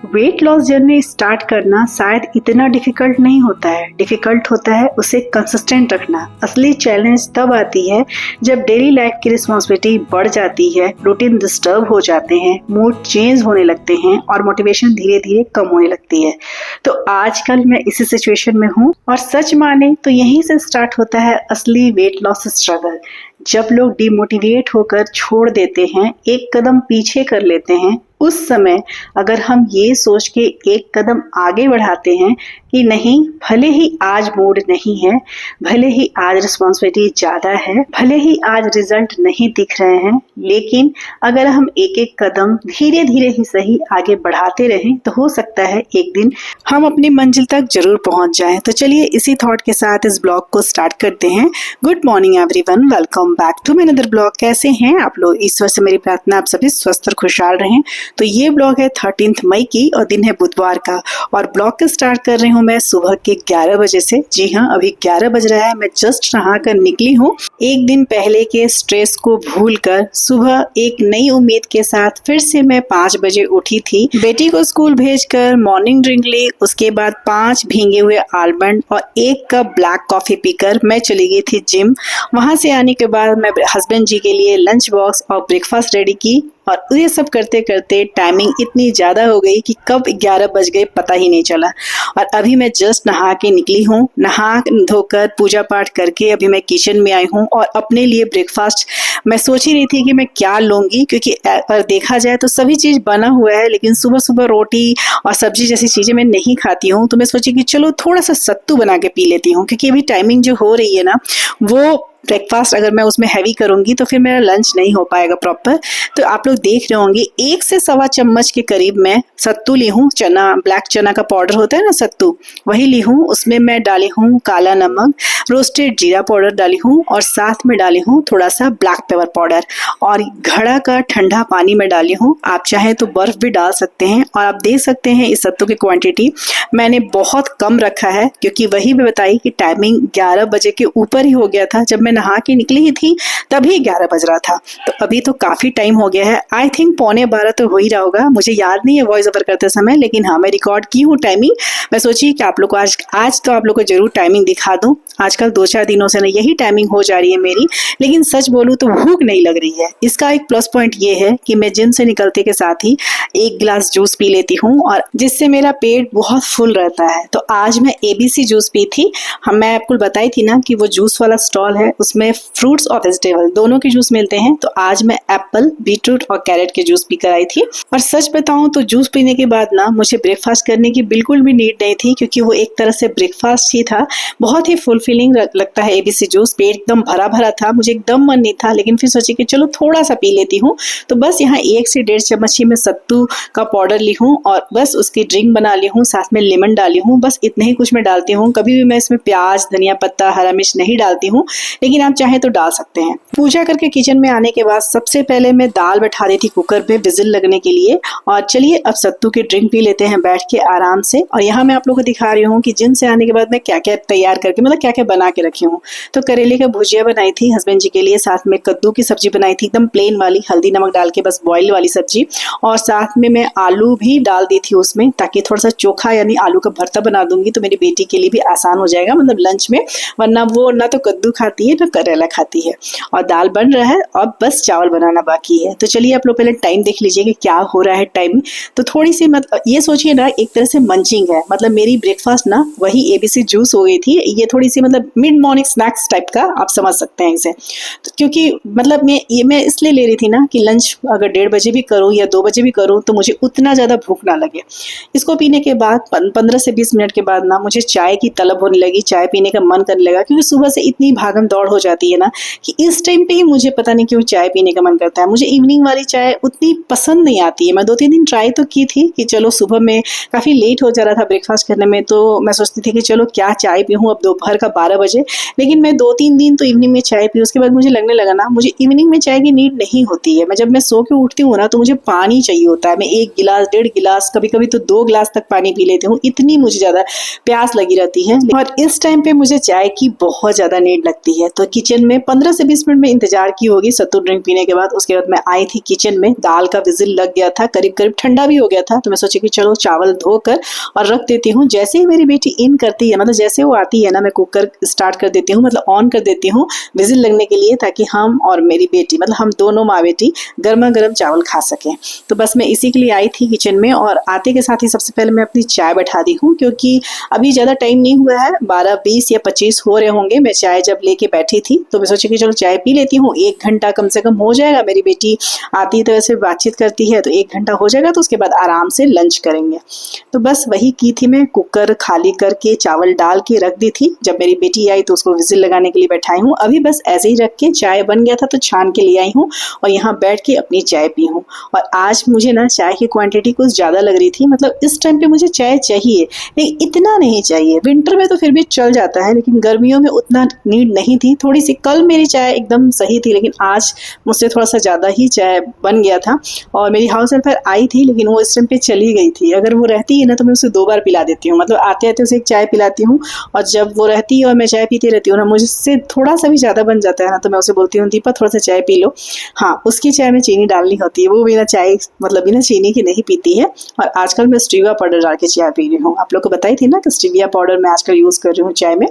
Weight loss journey start करना शायद इतना डिफिकल्ट नहीं होता है। डिफिकल्ट होता है उसे कंसिस्टेंट रखना। असली चैलेंज तब आती है जब डेली लाइफ की रिस्पॉन्सिबिलिटी बढ़ जाती है, रूटीन डिस्टर्ब हो जाते हैं, मूड चेंज होने लगते हैं और मोटिवेशन धीरे धीरे कम होने लगती है। तो आजकल मैं इसी सिचुएशन में हूँ और सच माने तो यहीं से स्टार्ट होता है असली वेट लॉस स्ट्रगल। जब लोग डिमोटिवेट होकर छोड़ देते हैं, एक कदम पीछे कर लेते हैं, उस समय अगर हम ये सोच के एक कदम आगे बढ़ाते हैं कि नहीं, भले ही आज मूड नहीं है, भले ही आज रिस्पॉन्सिबिलिटी ज़्यादा है, भले ही आज रिजल्ट नहीं दिख रहे हैं, लेकिन अगर हम एक एक कदम धीरे धीरे ही सही आगे बढ़ाते रहें तो हो सकता है एक दिन हम अपनी मंजिल तक जरूर पहुंच जाएं। तो चलिए इसी थॉट के साथ इस ब्लॉग को स्टार्ट करते हैं। Good morning everyone, welcome back to my another blog. कैसे हैं आप लोग? ईश्वर से मेरी प्रार्थना आप सभी स्वस्थ और खुशहाल रहें। तो ये ब्लॉग है 13 मई की और दिन है बुधवार का और ब्लॉग को स्टार्ट कर रही हूँ मैं सुबह के 11 बजे से। जी हाँ, अभी 11 बज रहा है। मैं जस्ट नहा कर निकली हूँ। एक दिन पहले के स्ट्रेस को भूलकर सुबह एक नई उम्मीद के साथ फिर से मैं 5 बजे उठी थी। बेटी को स्कूल भेजकर मॉर्निंग ड्रिंक ली, उसके बाद 5 भींगे हुए आलमंड और 1 कप ब्लैक कॉफी पीकर मैं चली गई थी जिम। वहां से आने के बाद मैं हस्बैंड जी के लिए लंच बॉक्स और ब्रेकफास्ट रेडी की और ये सब करते करते टाइमिंग इतनी ज़्यादा हो गई कि कब 11 बज गए पता ही नहीं चला। और अभी मैं जस्ट नहा के निकली हूँ। नहा धोकर पूजा पाठ करके अभी मैं किचन में आई हूँ और अपने लिए ब्रेकफास्ट मैं सोच ही रही थी कि मैं क्या लूँगी, क्योंकि अगर देखा जाए तो सभी चीज़ बना हुआ है, लेकिन सुबह सुबह रोटी और सब्जी जैसी चीज़ें मैं नहीं खाती हूँ। तो मैं सोची कि चलो थोड़ा सा सत्तू बना के पी लेती हूँ, क्योंकि अभी टाइमिंग जो हो रही है ना, वो ब्रेकफास्ट अगर मैं उसमें हैवी करूंगी तो फिर मेरा लंच नहीं हो पाएगा प्रॉपर। तो आप लोग देख रहे होंगे 1 से सवा चम्मच के करीब मैं सत्तू ली हूँ। चना, ब्लैक चना का पाउडर होता है ना, सत्तू, वही ली हूँ। उसमें मैं डाली हूँ काला नमक, रोस्टेड जीरा पाउडर डाली हूँ और साथ में डाली हूँ थोड़ा सा ब्लैक पेपर पाउडर और घड़ा का ठंडा पानी में डाली हूँ। आप चाहें तो बर्फ भी डाल सकते हैं। और आप देख सकते हैं इस सत्तू की क्वांटिटी मैंने बहुत कम रखा है, क्योंकि वही मैं बताई कि टाइमिंग 11 बजे के ऊपर ही हो गया था। जब मैं नहा के निकली ही थी तभी 11 बज रहा था। तो अभी तो काफी टाइम हो गया है। आई थिंक 11:15 तो हो ही रहा होगा, मुझे याद नहीं है वॉइस ओवर करते समय, लेकिन हाँ मैं रिकॉर्ड की हूँ टाइमिंग। मैं सोची कि आप लोग को आज तो आप लोग को जरूर टाइमिंग दिखा दूं। आजकल 2-4 दिनों से ना यही टाइमिंग हो जा रही है मेरी, लेकिन सच बोलूं तो भूख नहीं लग रही है। इसका एक प्लस पॉइंट ये है कि मैं जिम से निकलते के साथ ही 1 गिलास जूस पी लेती हूँ और जिससे मेरा पेट बहुत फुल रहता है। तो आज मैं ABC जूस पी थी। मैं आपको बताई थी ना कि वो जूस वाला स्टॉल है, उसमें फ्रूट्स और वेजिटेबल दोनों के जूस मिलते हैं। तो आज मैं एप्पल, बीटरूट और कैरेट के जूस पीकर आई थी। और सच बताऊं तो जूस पीने के बाद ना मुझे ब्रेकफास्ट करने की बिल्कुल भी नीड नहीं थी, क्योंकि वो एक तरह से ब्रेकफास्ट ही था। बहुत ही फुलफिलिंग लगता है ABC जूस। पेट एकदम भरा भरा था, मुझे एकदम मन नहीं था, लेकिन फिर सोची कि चलो थोड़ा सा पी लेती हूँ। तो बस यहाँ 1 से 1.5 चम्मच ही मैं सत्तू का पाउडर ली हूँ और बस उसकी ड्रिंक बना ली हूँ। साथ में लेमन डाली हूँ, बस इतने ही कुछ मैं डालती हूँ। कभी भी मैं इसमें प्याज, धनिया पत्ता, हरा मिर्च नहीं डालती हूँ, लेकिन आप चाहे तो डाल सकते हैं। पूजा करके किचन में आने के बाद सबसे पहले मैं दाल बैठा दी थी कुकर पे विजिल लगने के लिए। और चलिए अब सत्तू की ड्रिंक पी लेते हैं बैठ के आराम से। और यहाँ मैं आप लोगों को दिखा रही हूँ कि जिम से आने के बाद मैं क्या क्या तैयार करके, मतलब क्या क्या बना के रखी हूँ। तो करेले का भुजिया बनाई थी हस्बैंड जी के लिए, साथ में कद्दू की सब्जी बनाई थी, एकदम प्लेन वाली, हल्दी नमक डाल के बस बॉइल वाली सब्जी। और साथ में मैं आलू भी डाल दी थी उसमें, ताकि थोड़ा सा चोखा यानी आलू का भरता बना दूंगी तो मेरी बेटी के लिए भी आसान हो जाएगा, मतलब लंच में। वरना वो ना तो कद्दू खाती है ना करेला खाती है। और दाल बन रहा है और बस चावल बनाना बाकी है। तो चलिए आप लोग पहले टाइम देख लीजिए कि क्या हो रहा है टाइम। तो थोड़ी सी मतलब ये सोचिए ना, एक तरह से मंचिंग है, मतलब मेरी ब्रेकफास्ट ना वही ABC जूस हो गई थी। ये थोड़ी सी मतलब मिड मॉर्निंग स्नैक्स टाइप का आप समझ सकते हैं इसे। तो क्योंकि मतलब मैं इसलिए ले रही थी ना कि लंच अगर 1:30 बजे भी करूँ या 2 बजे भी करूँ तो मुझे उतना ज़्यादा भूख ना लगे। इसको पीने के बाद 15 से 20 मिनट के बाद ना मुझे चाय की तलब होने लगी, चाय पीने का मन करने लगा, क्योंकि सुबह से इतनी भागम दौड़ हो जाती है ना कि इस टाइम पे ही मुझे पता नहीं क्यों चाय पीने का मन करता है। मुझे इवनिंग वाली चाय उतनी पसंद नहीं आती है। मैं 2-3 दिन ट्राई तो की थी कि चलो सुबह में काफ़ी लेट हो जा रहा था ब्रेकफास्ट करने में, तो मैं सोचती थी कि चलो क्या चाय पीऊँ अब दोपहर का 12 बजे। लेकिन मैं 2-3 दिन तो इवनिंग में चाय पी, उसके बाद मुझे लगने लगा ना मुझे इवनिंग में चाय की नीड नहीं होती है। जब मैं सो के उठती हूँ ना तो मुझे पानी चाहिए होता है। मैं 1 गिलास, 1.5 गिलास, कभी कभी तो 2 गिलास तक पानी पी लेती हूँ, इतनी मुझे ज़्यादा प्यास लगी रहती है। और इस टाइम पे मुझे चाय की बहुत ज़्यादा नीड लगती है। तो किचन में 15 से 20 मिनट में इंतजार की होगी सत्तू ड्रिंक पीने के बाद। उसके बाद मैं आई थी किचन में, दाल का विजिल लग गया था, करीब करीब ठंडा भी हो गया था। तो मैं सोची कि चलो चावल धोकर और रख देती हूँ। जैसे ही मेरी बेटी इन करती है, मतलब जैसे वो आती है ना, मैं कुकर स्टार्ट कर देती हूँ, मतलब ऑन कर देती हूँ विजिल लगने के लिए, ताकि हम और मेरी बेटी, मतलब हम दोनों माँ बेटी गर्मा गर्म चावल खा सकें। तो बस मैं इसी के लिए आई थी किचन में। और आते के साथ ही सबसे पहले मैं अपनी चाय बैठा दी हूँ, क्योंकि अभी ज़्यादा टाइम नहीं हुआ है, 12-20 या 25 हो रहे होंगे मैं चाय जब लेके बैठी थी। तो मैं सोची कि चलो चाय पी लेती हूँ, 1 घंटा कम से कम हो जाएगा। मेरी बेटी आती तो ऐसे बातचीत करती है, तो 1 घंटा हो जाएगा, तो उसके बाद आराम से लंच करेंगे। तो बस वही की थी मैं, कुकर खाली करके चावल डाल के रख दी थी। जब मेरी बेटी आई तो उसको विजिल लगाने के लिए बैठाई हूँ। अभी बस ऐसे ही रख के, चाय बन गया था तो छान के ले आई हूँ और यहाँ बैठ के अपनी चाय पी हूँ। और आज मुझे ना चाय की क्वांटिटी कुछ ज़्यादा लग रही थी, मतलब इस टाइम पे मुझे चाय चाहिए, लेकिन इतना नहीं चाहिए। विंटर में तो फिर भी चल जाता है, लेकिन गर्मियों में उतना नीड नहीं थी। थोड़ी सी कल मेरी चाय एकदम सही थी, लेकिन आज मुझसे थोड़ा सा ज़्यादा ही चाय बन गया था। और मेरी हाउस हेल्पर आई थी, लेकिन वो इस टाइम पे चली गई थी। अगर वो रहती है ना तो मैं उसे 2 बार पिला देती हूँ, मतलब आते आते उसे एक चाय पिलाती हूँ, और जब वो रहती है और मैं चाय पीती रहती हूँ ना, मुझसे थोड़ा सा भी ज़्यादा बन जाता है ना, तो मैं उसे बोलती हूँ दीपा थोड़ा सा चाय पी लो। हाँ, उसकी चाय में चीनी डालनी होती है, वो बिना चाय, मतलब बिना चीनी की नहीं पीती है। और आजकल मैं स्टीविया पाउडर डाल के चाय पी रही हूँ। आप लोग को बताई थी ना कि स्टीविया पाउडर मैं आजकल यूज़ कर रही हूँ चाय में।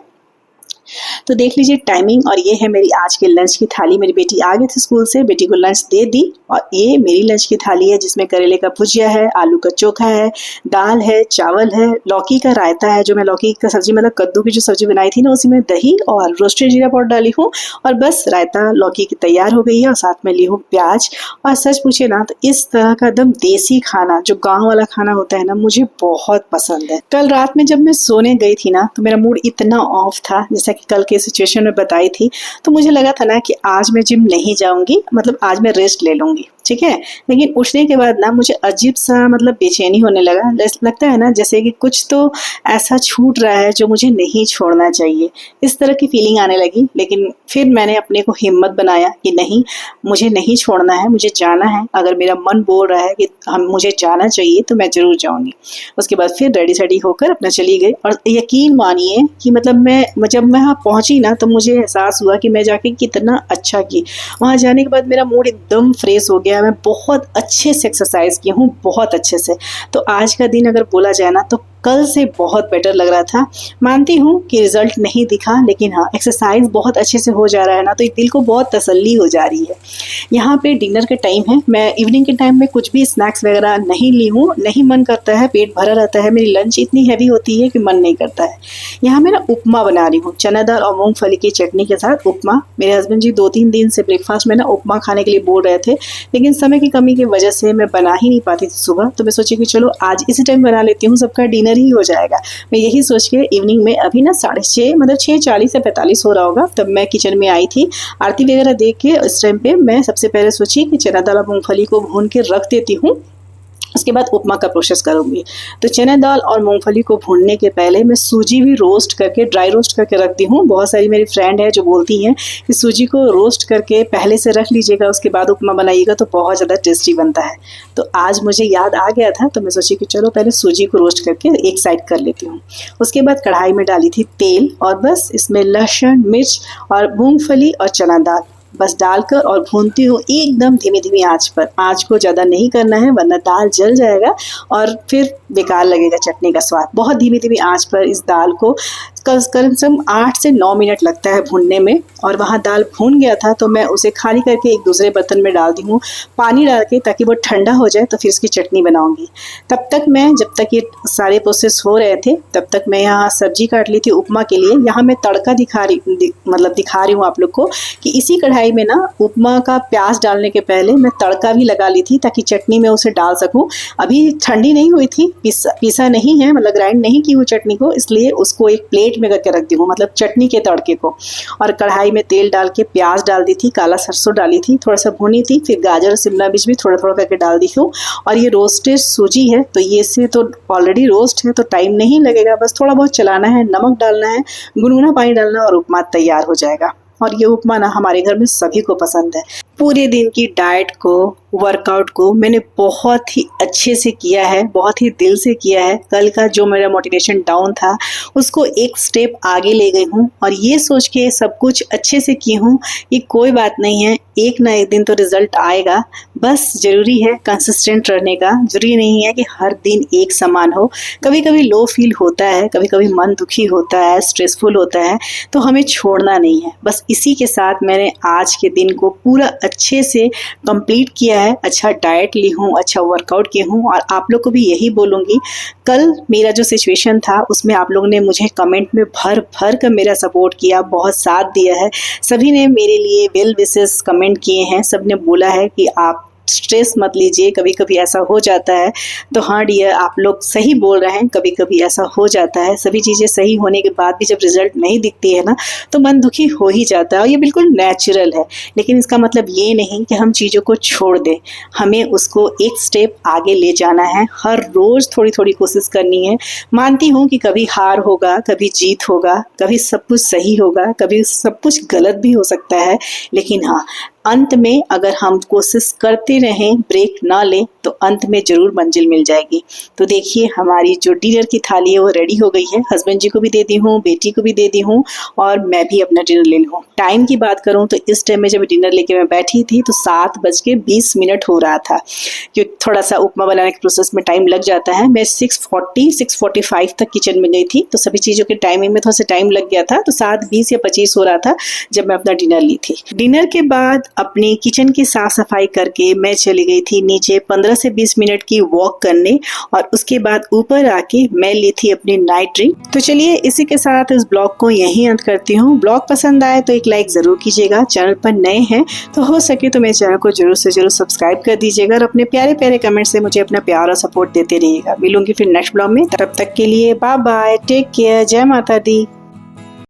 तो देख लीजिए टाइमिंग, और ये है मेरी आज के लंच की थाली। मेरी बेटी आ गई थी स्कूल से, बेटी को लंच दे दी, और ये मेरी लंच की थाली है, जिसमें करेले का भुजिया है, आलू का चोखा है, दाल है, चावल है, लौकी का रायता है, जो मैं लौकी का सब्जी, मतलब कद्दू की जो सब्जी बनाई थी ना, उसी में दही और रोस्टेड जीरा पाउडर डाली हूँ, और बस रायता लौकी की तैयार हो गई है। और साथ में ली हूँ प्याज। और सच पूछे ना तो इस तरह का एकदम देसी खाना, जो गाँव वाला खाना होता है ना, मुझे बहुत पसंद है। कल रात में जब मैं सोने गई थी ना, तो मेरा मूड इतना ऑफ था, जैसा कि कल के सिचुएशन में बताई थी। तो मुझे लगा था ना कि आज मैं जिम नहीं जाऊंगी, मतलब आज मैं रेस्ट ले लूंगी, ठीक है। लेकिन उठने के बाद ना मुझे अजीब सा, मतलब बेचैनी होने लगा। लगता है ना जैसे कि कुछ तो ऐसा छूट रहा है जो मुझे नहीं छोड़ना चाहिए, इस तरह की फीलिंग आने लगी। लेकिन फिर मैंने अपने को हिम्मत बनाया कि नहीं, मुझे नहीं छोड़ना है, मुझे जाना है। अगर मेरा मन बोल रहा है कि मुझे जाना चाहिए, तो मैं जरूर जाऊंगी। उसके बाद फिर रेडी सेडी होकर अपना चली गई। और यकीन मानिए कि मतलब जब मैं वहाँ पहुंची ना, तो मुझे एहसास हुआ कि मैं जाके कितना अच्छा की। वहाँ जाने के बाद मेरा मूड एकदम फ्रेश हो गया। मैं बहुत अच्छे से एक्सरसाइज की हूँ, बहुत अच्छे से। तो आज का दिन अगर बोला जाए ना, तो कल से बहुत बेटर लग रहा था। मानती हूँ कि रिजल्ट नहीं दिखा, लेकिन हाँ, एक्सरसाइज बहुत अच्छे से हो जा रहा है ना, तो दिल को बहुत तसल्ली हो जा रही है। यहाँ पे डिनर का टाइम है। मैं इवनिंग के टाइम में कुछ भी स्नैक्स वगैरह नहीं ली हूँ, नहीं मन करता है, पेट भरा रहता है। मेरी लंच इतनी हैवी होती है कि मन नहीं करता है। यहाँ मैं ना उपमा बना रही हूँ, चना दाल और मूंगफली की चटनी के साथ उपमा। मेरे हस्बैंड जी 2-3 दिन से ब्रेकफास्ट में ना उपमा खाने के लिए बोल रहे थे, लेकिन समय की कमी की वजह से मैं बना ही नहीं पाती थी सुबह। तो मैं सोची कि चलो आज इसी टाइम बना लेती हूँ, सबका डिनर ही हो जाएगा। मैं यही सोच के इवनिंग में, अभी ना 6:30, मतलब 6:40 या 45 हो रहा होगा, तब मैं किचन में आई थी। आरती वगैरह देख के इस टाइम पे मैं सबसे पहले सोची कि चना दाल और मूंगफली को भून के रख देती हूँ, उसके बाद उपमा का प्रोसेस करूँगी। तो चना दाल और मूंगफली को भूनने के पहले मैं सूजी भी रोस्ट करके, ड्राई रोस्ट करके रखती हूँ। बहुत सारी मेरी फ्रेंड है जो बोलती हैं कि सूजी को रोस्ट करके पहले से रख लीजिएगा, उसके बाद उपमा बनाइएगा तो बहुत ज़्यादा टेस्टी बनता है। तो आज मुझे याद आ गया था, तो मैं सोची कि चलो पहले सूजी को रोस्ट करके एक साइड कर लेती हूँ। उसके बाद कढ़ाई में डाली थी तेल, और बस इसमें लहसुन, मिर्च और मूंगफली और चना दाल बस डालकर और भूनती हूँ एकदम धीमी धीमी आंच पर। आंच को ज़्यादा नहीं करना है, वरना दाल जल जाएगा और फिर बेकार लगेगा चटनी का स्वाद। बहुत धीमी धीमी आंच पर इस दाल को कम से कम 8 से 9 मिनट लगता है भूनने में। और वहाँ दाल भून गया था, तो मैं उसे खाली करके एक दूसरे बर्तन में डाल दी हूँ पानी डाल के, ताकि वो ठंडा हो जाए, तो फिर इसकी चटनी बनाऊंगी। तब तक मैं, जब तक ये सारे प्रोसेस हो रहे थे, तब तक मैं यहाँ सब्जी काट ली थी उपमा के लिए। यहाँ मैं तड़का दिखा रही हूँ आप लोग को कि इसी कढ़ाई में ना उपमा का प्याज डालने के पहले मैं तड़का भी लगा ली थी, ताकि चटनी में उसे डाल सकूँ। अभी ठंडी नहीं हुई थी, पीसा नहीं है, मतलब ग्राइंड नहीं की हुई चटनी को, इसलिए उसको एक प्लेट में करके रख दी हूँ, मतलब चटनी के तड़के को। और कढ़ाई में तेल डाल के प्याज डाल दी थी, काला सरसों डाली थी, थोड़ा सा भुनी थी, फिर गाजर और शिमला मिर्च भी थोड़ा थोड़ा करके डाल दी हूँ। और ये रोस्टेड सूजी है, तो ये से तो ऑलरेडी रोस्ट है, तो टाइम नहीं लगेगा, बस थोड़ा बहुत चलाना है, नमक डालना है, गुनगुना पानी डालना, और उपमा तैयार हो जाएगा। और ये उपमा ना हमारे घर में सभी को पसंद है। पूरे दिन की डाइट को वर्कआउट को मैंने बहुत ही अच्छे से किया है, बहुत ही दिल से किया है। कल का जो मेरा मोटिवेशन डाउन था उसको एक स्टेप आगे ले गई हूँ और ये सोच के सब कुछ अच्छे से की हूँ कि कोई बात नहीं है, एक ना एक दिन तो रिजल्ट आएगा। बस ज़रूरी है कंसिस्टेंट रहने का। ज़रूरी नहीं है कि हर दिन एक समान हो। कभी कभी लो फील होता है, कभी कभी मन दुखी होता है, स्ट्रेसफुल होता है, तो हमें छोड़ना नहीं है। बस इसी के साथ मैंने आज के दिन को पूरा अच्छे से कंप्लीट किया है। अच्छा डाइट ली हूँ, अच्छा वर्कआउट की हूँ और आप लोग को भी यही बोलूँगी। कल मेरा जो सिचुएशन था उसमें आप लोगों ने मुझे कमेंट में भर भर कर मेरा सपोर्ट किया, बहुत साथ दिया है। सभी ने मेरे लिए वेल विशेस कमेंट किए हैं। सब ने बोला है कि आप स्ट्रेस मत लीजिए, कभी कभी ऐसा हो जाता है। तो हाँ डियर, आप लोग सही बोल रहे हैं, कभी कभी ऐसा हो जाता है। सभी चीज़ें सही होने के बाद भी जब रिजल्ट नहीं दिखती है ना, तो मन दुखी हो ही जाता है और ये बिल्कुल नेचुरल है। लेकिन इसका मतलब ये नहीं कि हम चीज़ों को छोड़ दें, हमें उसको एक स्टेप आगे ले जाना है। हर रोज़ थोड़ी थोड़ी कोशिश करनी है। मानती हूँ कि कभी हार होगा, कभी जीत होगा, कभी सब कुछ सही होगा, कभी सब कुछ गलत भी हो सकता है। लेकिन हाँ, अंत में अगर हम कोशिश करते रहें, ब्रेक ना लें, तो अंत में ज़रूर मंजिल मिल जाएगी। तो देखिए हमारी जो डिनर की थाली है वो रेडी हो गई है। हस्बैंड जी को भी दे दी हूँ, बेटी को भी दे दी हूँ और मैं भी अपना डिनर ले लूँ। टाइम की बात करूँ तो इस टाइम में जब डिनर लेके मैं बैठी थी तो 7:20 हो रहा था, क्योंकि थोड़ा सा उपमा बनाने के प्रोसेस में टाइम लग जाता है। मैं 6:45 तक किचन में गई थी, तो सभी चीज़ों के टाइमिंग में थोड़ा सा टाइम लग गया था। तो 7:20 या 25 हो रहा था जब मैं अपना डिनर ली थी। डिनर के बाद अपनी किचन की साफ सफाई करके मैं चली गई थी नीचे 15 से 20 मिनट की वॉक करने और उसके बाद ऊपर आके मैं ली थी अपनी नाइट ड्रिंक। तो चलिए इसी के साथ इस ब्लॉग को यहीं अंत करती हूँ। ब्लॉग पसंद आए तो एक लाइक जरूर कीजिएगा। चैनल पर नए हैं तो हो सके तो मेरे चैनल को जरूर से जरूर सब्सक्राइब कर दीजिएगा और अपने प्यारे प्यारे कमेंट से मुझे अपना प्यार और सपोर्ट देते रहिएगा। मिलूंगी फिर नेक्स्ट ब्लॉग में, तब तक के लिए बाय बाय, टेक केयर, जय माता दी।